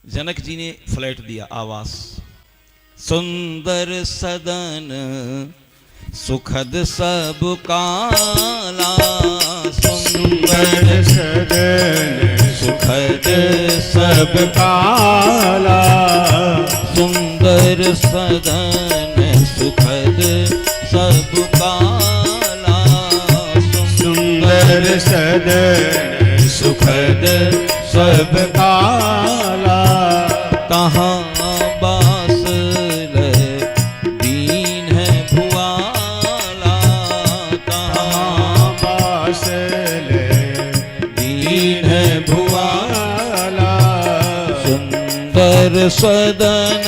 जनक जी ने फ्लैट दिया आवास। सुंदर सदन सुखद सब काला, सुंदर सदन सुखद सब काला, सुंदर सदन सुखद सब काला, सुंदर सदन सुखद सब काला। कहाँ बास दीन है भुआला, कहाँ बास दीन है भुआला। सुंदर सदन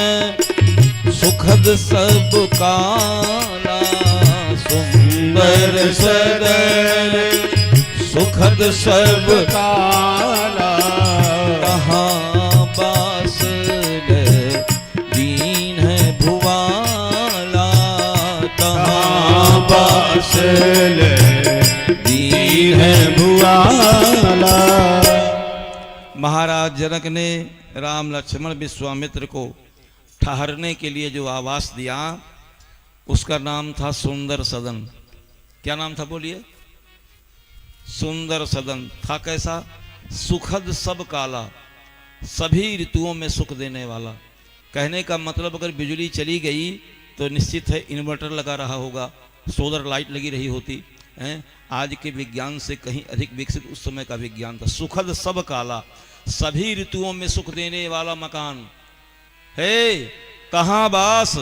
सुखद सब काला, सुंदर सदन सुखद सब काला। कहाँ बास दीन है भुआला, कहाँ बास दीन है भुआला। महाराज जनक ने राम लक्ष्मण विश्वामित्र को ठहरने के लिए जो आवास दिया उसका नाम था सुंदर सदन। क्या नाम था बोलिए? सुंदर सदन था। कैसा? सुखद सब काला, सभी ऋतुओं में सुख देने वाला। कहने का मतलब अगर बिजली चली गई तो निश्चित है इन्वर्टर लगा रहा होगा, सोलर लाइट लगी रही होती है। आज के विज्ञान से कहीं अधिक विकसित उस समय का विज्ञान था। सुखद सब काला, सभी ऋतुओं में सुख देने वाला मकान है। कहाँ बास?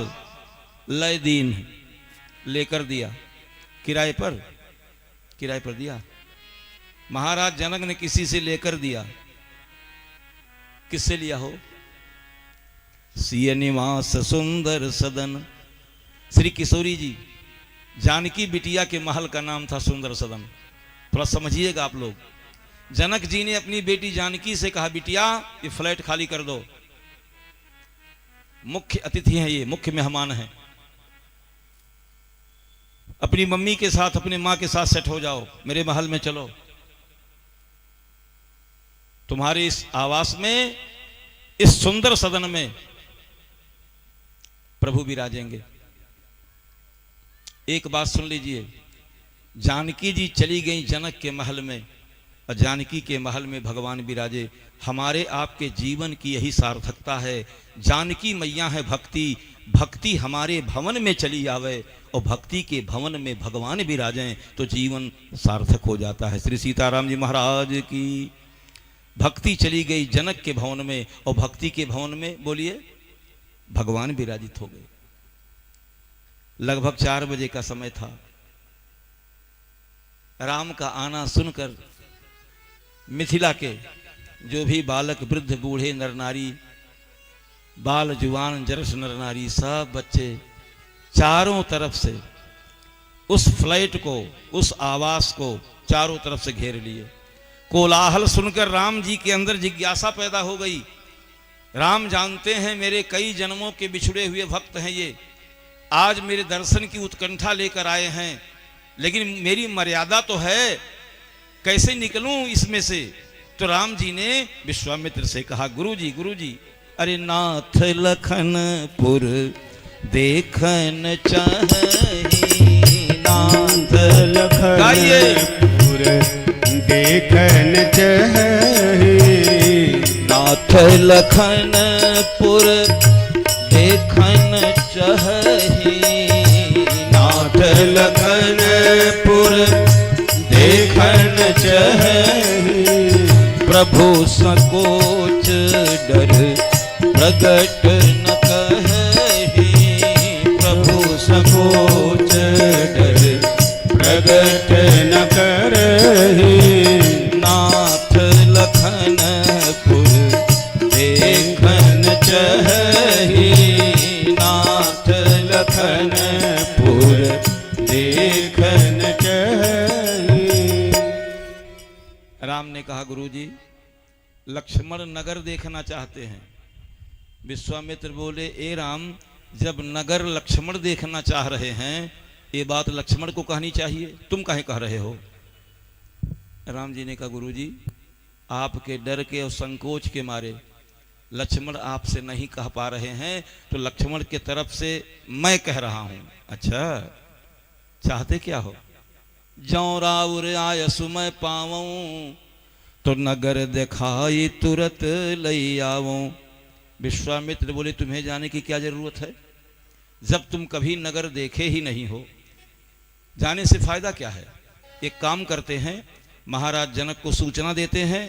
लय दीन, लेकर दिया किराए पर, किराए पर दिया। महाराज जनक ने किसी से लेकर दिया। किससे लिया हो? सिय निवास सुंदर सदन। श्री किशोरी जी, जानकी बिटिया के महल का नाम था सुंदर सदन। थोड़ा समझिएगा आप लोग। जनक जी ने अपनी बेटी जानकी से कहा, बिटिया ये फ्लैट खाली कर दो, मुख्य अतिथि हैं ये, मुख्य मेहमान हैं, अपनी मम्मी के साथ अपनी मां के साथ सेट हो जाओ, मेरे महल में चलो। तुम्हारे इस आवास में, इस सुंदर सदन में प्रभु विराजेंगे। एक बात सुन लीजिए, जानकी जी चली गई जनक के महल में और जानकी के महल में भगवान विराजे। हमारे आपके जीवन की यही सार्थकता है। जानकी मैया है भक्ति, भक्ति हमारे भवन में चली आवे और भक्ति के भवन में भगवान विराजें तो जीवन सार्थक हो जाता है। श्री सीताराम जी महाराज की। भक्ति चली गई जनक के भवन में और भक्ति के भवन में बोलिए भगवान विराजित हो गए। लगभग 4 बजे का समय था। राम का आना सुनकर मिथिला के जो भी बालक वृद्ध बूढ़े नर नारी, बाल जुवान जरस नर नारी, सब बच्चे चारों तरफ से उस फ्लैट को, उस आवास को चारों तरफ से घेर लिए। कोलाहल सुनकर राम जी के अंदर जिज्ञासा पैदा हो गई। राम जानते हैं मेरे कई जन्मों के बिछड़े हुए भक्त हैं ये, आज मेरे दर्शन की उत्कंठा लेकर आए हैं, लेकिन मेरी मर्यादा तो है, कैसे निकलूं इसमें से? तो राम जी ने विश्वामित्र से कहा, गुरुजी, अरे नाथ लखनपुर देखन चाही, नाथ लखनपुर देखन चाही, नाथ लखनपुर देखन चाही, नाथ लखनपुर देखन चाही। प्रभु संकोच डर प्रगट न कहि, प्रभु संकोच डर प्रगट न करहि, नाथ लखनपुर देखन चाही, नाथ लखनपुर देखन चाही। राम ने कहा, गुरुजी लक्ष्मण नगर देखना चाहते हैं। विश्वामित्र बोले, ए राम, जब नगर लक्ष्मण देखना चाह रहे हैं, ये बात लक्ष्मण को कहनी चाहिए, तुम काहे कह रहे हो? राम जी ने कहा, गुरुजी आपके डर के और संकोच के मारे लक्ष्मण आपसे नहीं कह पा रहे हैं तो लक्ष्मण के तरफ से मैं कह रहा हूं। अच्छा, चाहते क्या हो? जौ राउर आय सुमय पावऊं तो नगर दिखाई तुरंत लई आवऊं। विश्वामित्र बोले तुम्हें जाने की क्या जरूरत है, जब तुम कभी नगर देखे ही नहीं हो, जाने से फायदा क्या है? एक काम करते हैं, महाराज जनक को सूचना देते हैं,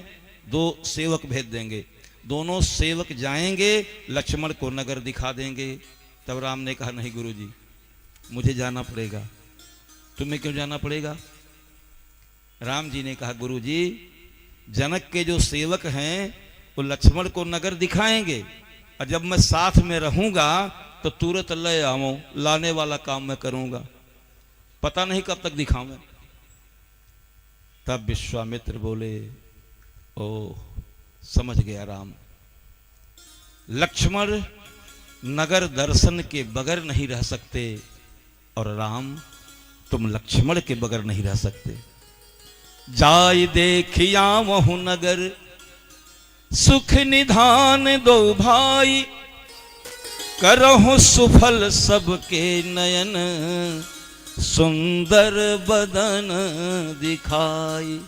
2 सेवक भेज देंगे, दोनों सेवक जाएंगे, लक्ष्मण को नगर दिखा देंगे। तब राम ने कहा नहीं गुरुजी, मुझे जाना पड़ेगा। तुम्हें क्यों जाना पड़ेगा? राम जी ने कहा गुरुजी, जनक के जो सेवक हैं वो लक्ष्मण को नगर दिखाएंगे, और जब मैं साथ में रहूंगा तो तुरंत ले आऊं, लाने वाला काम मैं करूंगा, पता नहीं कब तक दिखाऊं। तब विश्वामित्र बोले ओ समझ गया राम, लक्ष्मण नगर दर्शन के बगैर नहीं रह सकते, और राम तुम लक्ष्मण के बगैर नहीं रह सकते। जाय देखिया वहु नगर, सुख निधान दो भाई, करहु सुफल सबके नयन, सुंदर बदन दिखाई।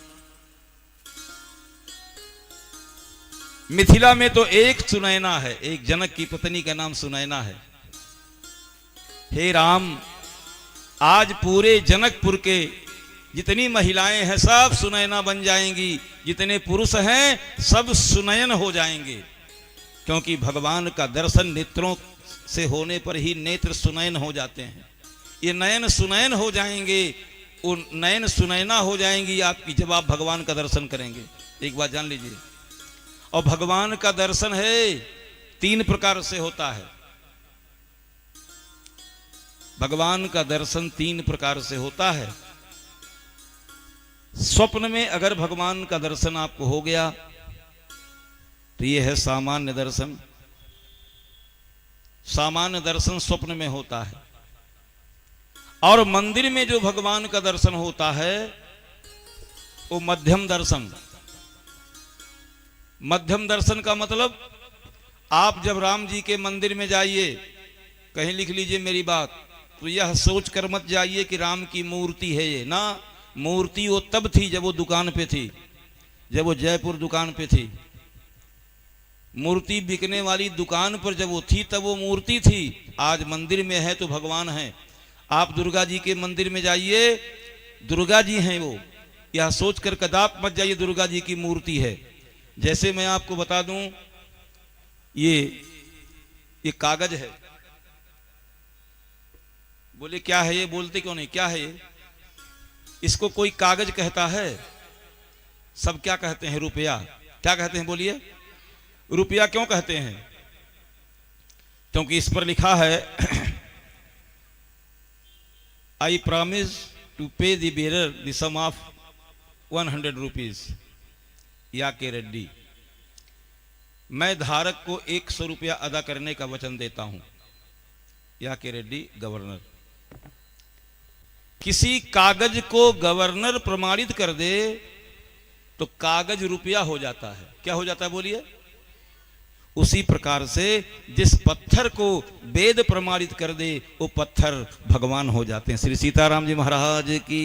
मिथिला में तो एक सुनैना है, एक जनक की पत्नी का नाम सुनैना है। हे राम, आज पूरे जनकपुर के जितनी महिलाएं हैं सब सुनैना बन जाएंगी, जितने पुरुष हैं सब सुनयन हो जाएंगे, क्योंकि भगवान का दर्शन नेत्रों से होने पर ही नेत्र सुनयन हो जाते हैं। ये नयन सुनयन हो जाएंगे, वो नयन सुनैना हो जाएंगी आपकी जब आप भगवान का दर्शन करेंगे। एक बात जान लीजिए, और भगवान का दर्शन है 3 प्रकार से होता है। भगवान का दर्शन 3 प्रकार से होता है। स्वप्न में अगर भगवान का दर्शन आपको हो गया तो यह है सामान्य दर्शन। सामान्य दर्शन स्वप्न में होता है। और मंदिर में जो भगवान का दर्शन होता है वो मध्यम दर्शन। मध्यम दर्शन का मतलब, आप जब राम जी के मंदिर में जाइए, कहीं लिख लीजिए मेरी बात, तो यह सोच कर मत जाइए कि राम की मूर्ति है ये ना। मूर्ति वो तब थी जब वो दुकान पे थी, जब वो जयपुर दुकान पे थी। मूर्ति बिकने वाली दुकान पर जब वो थी तब वो मूर्ति थी। आज मंदिर में है तो भगवान है। आप दुर्गा जी के मंदिर में जाइए, दुर्गा जी हैं वो। यह सोचकर कदाप मत जाइए दुर्गा जी की मूर्ति है। जैसे मैं आपको बता दूं, ये कागज है। बोले क्या है ये? बोलते क्यों नहीं? क्या है ये? इसको कोई कागज कहता है? सब क्या कहते हैं? रुपया। क्या कहते हैं? बोलिए। रुपया क्यों कहते हैं? क्योंकि इस पर लिखा है I promise to pay the bearer the sum of 100 rupees. या के रेड्डी, मैं धारक को 100 रुपया अदा करने का वचन देता हूं। या के रेड्डी, गवर्नर। किसी कागज को गवर्नर प्रमाणित कर दे तो कागज रुपया हो जाता है। क्या हो जाता है? बोलिए। उसी प्रकार से जिस पत्थर को वेद प्रमाणित कर दे वो पत्थर भगवान हो जाते हैं। श्री सीताराम जी महाराज की